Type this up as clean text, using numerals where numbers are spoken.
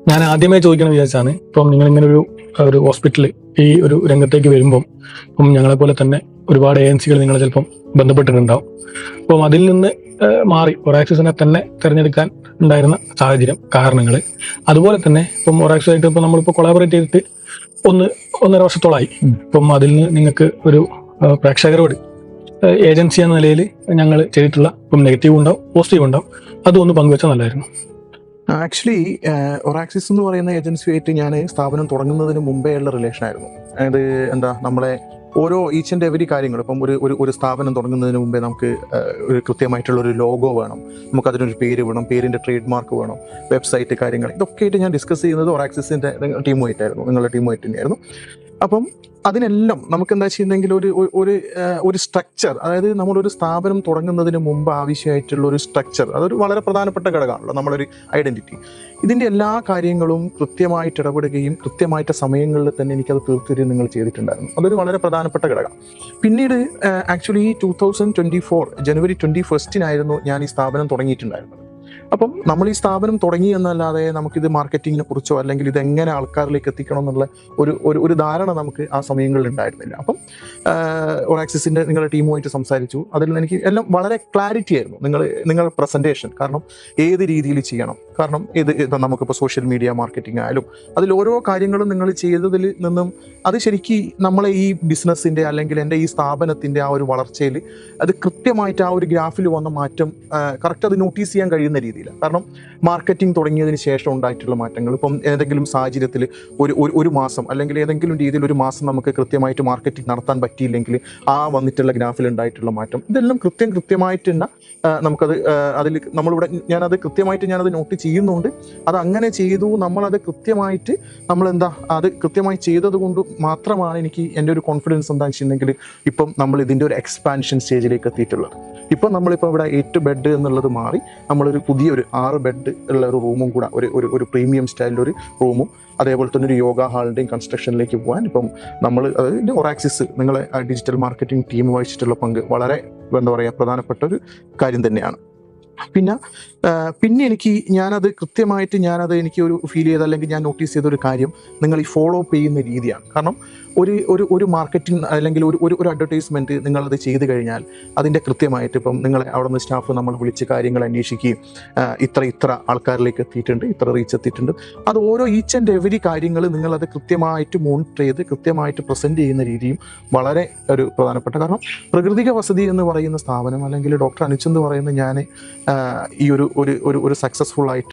ഞാൻ ആദ്യമേ ചോദിക്കണം വിചാരിച്ചാണ്, ഇപ്പം നിങ്ങൾ ഇങ്ങനെ ഒരു ഹോസ്പിറ്റലിൽ ഈ ഒരു രംഗത്തേക്ക് വരുമ്പം ഇപ്പം ഞങ്ങളെ പോലെ തന്നെ ഒരുപാട് ഏജൻസികൾ നിങ്ങളെ ചിലപ്പം ബന്ധപ്പെട്ടിട്ടുണ്ടാവും. അപ്പം അതിൽ നിന്ന് മാറി ഒറാക്സിസിനെ തന്നെ തിരഞ്ഞെടുക്കാൻ ഉണ്ടായിരുന്ന സാഹചര്യം, കാരണങ്ങൾ, അതുപോലെ തന്നെ ഇപ്പം ഒറാക്സിസായിട്ട് ഇപ്പം നമ്മളിപ്പോൾ കൊളാബറേറ്റ് ചെയ്തിട്ട് ഒന്നര വർഷത്തോളമായി. ഇപ്പം അതിൽ നിന്ന് നിങ്ങൾക്ക് ഒരു പ്രേക്ഷകരോട് ഏജൻസി എന്ന നിലയിൽ ഞങ്ങൾ ചെയ്തിട്ടുള്ള ഇപ്പം നെഗറ്റീവ് ഉണ്ടാവും, പോസിറ്റീവ് ഉണ്ടാവും, അതൊന്ന് പങ്കുവെച്ചാൽ നല്ലതായിരുന്നു. ആക്ച്വലി ഒറാക്സിസ് എന്ന് പറയുന്ന ഏജൻസിയായിട്ട് ഞാൻ സ്ഥാപനം തുടങ്ങുന്നതിന് മുമ്പേ ഉള്ള റിലേഷൻ ആയിരുന്നു. അതായത് നമ്മളെ ഓരോ ഈച്ച് ആൻഡ് എവരി കാര്യങ്ങൾ ഇപ്പം ഒരു സ്ഥാപനം തുടങ്ങുന്നതിന് മുമ്പേ നമുക്ക് ഒരു കൃത്യമായിട്ടുള്ള ഒരു ലോഗോ വേണം, നമുക്കതിനൊരു പേര് വേണം, പേരിൻ്റെ ട്രേഡ് മാർക്ക് വേണം, വെബ്സൈറ്റ് കാര്യങ്ങൾ, ഇതൊക്കെ ആയിട്ട് ഞാൻ ഡിസ്കസ് ചെയ്യുന്നത് ഒറാക്സിസിൻ്റെ ടീമുമായിട്ടായിരുന്നു, നിങ്ങളുടെ ടീമുമായിട്ട് തന്നെയായിരുന്നു. അപ്പം അതിനെല്ലാം നമുക്ക് എന്താ ചെയ്യുന്നെങ്കിൽ ഒരു സ്ട്രക്ചർ, അതായത് നമ്മളൊരു സ്ഥാപനം തുടങ്ങുന്നതിന് മുമ്പ് ആവശ്യമായിട്ടുള്ള ഒരു സ്ട്രക്ചർ, അതൊരു വളരെ പ്രധാനപ്പെട്ട ഘടകമാണല്ലോ നമ്മളൊരു ഐഡൻറ്റിറ്റി. ഇതിൻ്റെ എല്ലാ കാര്യങ്ങളും കൃത്യമായിട്ട് ഇടപെടുകയും കൃത്യമായിട്ട് സമയങ്ങളിൽ തന്നെ എനിക്കത് തീർത്തുതരും നിങ്ങൾ ചെയ്തിട്ടുണ്ടായിരുന്നു. അതൊരു വളരെ പ്രധാനപ്പെട്ട ഘടകം. പിന്നീട് ആക്ച്വലി 2024 ജനുവരി 21 ഞാൻ ഈ സ്ഥാപനം തുടങ്ങിയിട്ടുണ്ടായിരുന്നത്. അപ്പം നമ്മൾ ഈ സ്ഥാപനം തുടങ്ങി എന്നല്ലാതെ നമുക്കിത് മാർക്കറ്റിങ്ങിനെ കുറിച്ചോ അല്ലെങ്കിൽ ഇത് എങ്ങനെ ആൾക്കാരിലേക്ക് എത്തിക്കണം എന്നുള്ള ഒരു ധാരണ നമുക്ക് ആ സമയങ്ങളിൽ ഉണ്ടായിരുന്നില്ല. അപ്പം ഒറാക്സിസിൻ്റെ നിങ്ങളുടെ ടീമുമായിട്ട് സംസാരിച്ചു. അതിൽ എനിക്ക് എല്ലാം വളരെ ക്ലാരിറ്റി ആയിരുന്നു നിങ്ങളുടെ പ്രസൻറ്റേഷൻ. കാരണം ഏത് രീതിയിൽ ചെയ്യണം, കാരണം ഇപ്പം നമുക്കിപ്പോൾ സോഷ്യൽ മീഡിയ മാർക്കറ്റിംഗ് ആയാലും അതിൽ ഓരോ കാര്യങ്ങളും നിങ്ങൾ ചെയ്തതിൽ നിന്നും അത് ശരിക്കും നമ്മളെ ഈ ബിസിനസ്സിൻ്റെ അല്ലെങ്കിൽ എൻ്റെ ഈ സ്ഥാപനത്തിൻ്റെ ആ ഒരു വളർച്ചയിൽ അത് കൃത്യമായിട്ട് ആ ഒരു ഗ്രാഫിൽ വന്ന മാറ്റം കറക്റ്റ് അത് നോട്ടീസ് ചെയ്യാൻ കഴിയുന്ന രീതിയിൽ. കാരണം മാർക്കറ്റിംഗ് തുടങ്ങിയതിന് ശേഷം ഉണ്ടായിട്ടുള്ള മാറ്റങ്ങൾ, ഇപ്പം ഏതെങ്കിലും സാഹചര്യത്തിൽ ഒരു മാസം അല്ലെങ്കിൽ ഏതെങ്കിലും രീതിയിൽ ഒരു മാസം നമുക്ക് കൃത്യമായിട്ട് മാർക്കറ്റിംഗ് നടത്താൻ പറ്റിയില്ലെങ്കിൽ ആ വന്നിട്ടുള്ള ഗ്രാഫിൽ ഉണ്ടായിട്ടുള്ള മാറ്റം, ഇതെല്ലാം കൃത്യമായിട്ട് തന്നെ നമുക്കത് അതിൽ നമ്മളിവിടെ ഞാനത് നോട്ട് ചെയ്യുന്നുണ്ട്. അത് അങ്ങനെ ചെയ്തു, നമ്മളത് കൃത്യമായിട്ട് അത് കൃത്യമായി ചെയ്തത് കൊണ്ട് മാത്രമാണ് എനിക്ക് എൻ്റെ ഒരു കോൺഫിഡൻസ് എന്താണെന്ന് വെച്ചിട്ടുണ്ടെങ്കിൽ ഇപ്പം നമ്മൾ ഇതിൻ്റെ ഒരു എക്സ്പാൻഷൻ സ്റ്റേജിലേക്ക് എത്തിയിട്ടുള്ളത്. ഇപ്പം നമ്മളിപ്പോൾ ഇവിടെ 8 ബെഡ് എന്നുള്ളത് മാറി നമ്മളൊരു പുതിയൊരു 6 ബെഡ് ഉള്ള ഒരു റൂമും കൂടെ ഒരു പ്രീമിയം സ്റ്റൈലിലൊരു റൂമും അതേപോലെ തന്നെ ഒരു യോഗ ഹാളിൻ്റെയും കൺസ്ട്രക്ഷനിലേക്ക് പോകാൻ ഇപ്പം നമ്മൾ അതിൻ്റെ ഒറാക്സിസ് നിങ്ങളെ ഡിജിറ്റൽ മാർക്കറ്റിംഗ് ടീം വഹിച്ചിട്ടുള്ള പങ്ക് വളരെ പ്രധാനപ്പെട്ട ഒരു കാര്യം തന്നെയാണ്. പിന്നെ എനിക്ക് ഒരു ഫീൽ ചെയ്ത അല്ലെങ്കിൽ ഞാൻ നോട്ടീസ് ചെയ്തൊരു കാര്യം നിങ്ങൾ ഈ ഫോളോ അപ്പ് ചെയ്യുന്ന രീതിയാണ്. കാരണം ഒരു മാർക്കറ്റിംഗ് അല്ലെങ്കിൽ ഒരു അഡ്വർടൈസ്മെൻറ്റ് നിങ്ങളത് ചെയ്ത് കഴിഞ്ഞാൽ അതിൻ്റെ കൃത്യമായിട്ട് ഇപ്പം നിങ്ങളെ അവിടെ നിന്ന് സ്റ്റാഫ് നമ്മൾ വിളിച്ച് കാര്യങ്ങൾ അന്വേഷിക്കുകയും ഇത്ര ആൾക്കാരിലേക്ക് എത്തിയിട്ടുണ്ട്, ഇത്ര റീച്ച് എത്തിയിട്ടുണ്ട്, അത് ഓരോ ഈച്ച് ആൻഡ് എവരി കാര്യങ്ങൾ നിങ്ങളത് കൃത്യമായിട്ട് മോണിറ്റർ ചെയ്ത് കൃത്യമായിട്ട് പ്രസൻറ്റ് ചെയ്യുന്ന രീതിയും വളരെ ഒരു പ്രധാനപ്പെട്ട. കാരണം പ്രകൃതിക വസതി എന്ന് പറയുന്ന സ്ഥാപനം അല്ലെങ്കിൽ ഡോക്ടർ അനുജ് എന്ന് പറയുന്ന ഞാൻ ഈ ഒരു സക്സസ്ഫുൾ ആയിട്ട്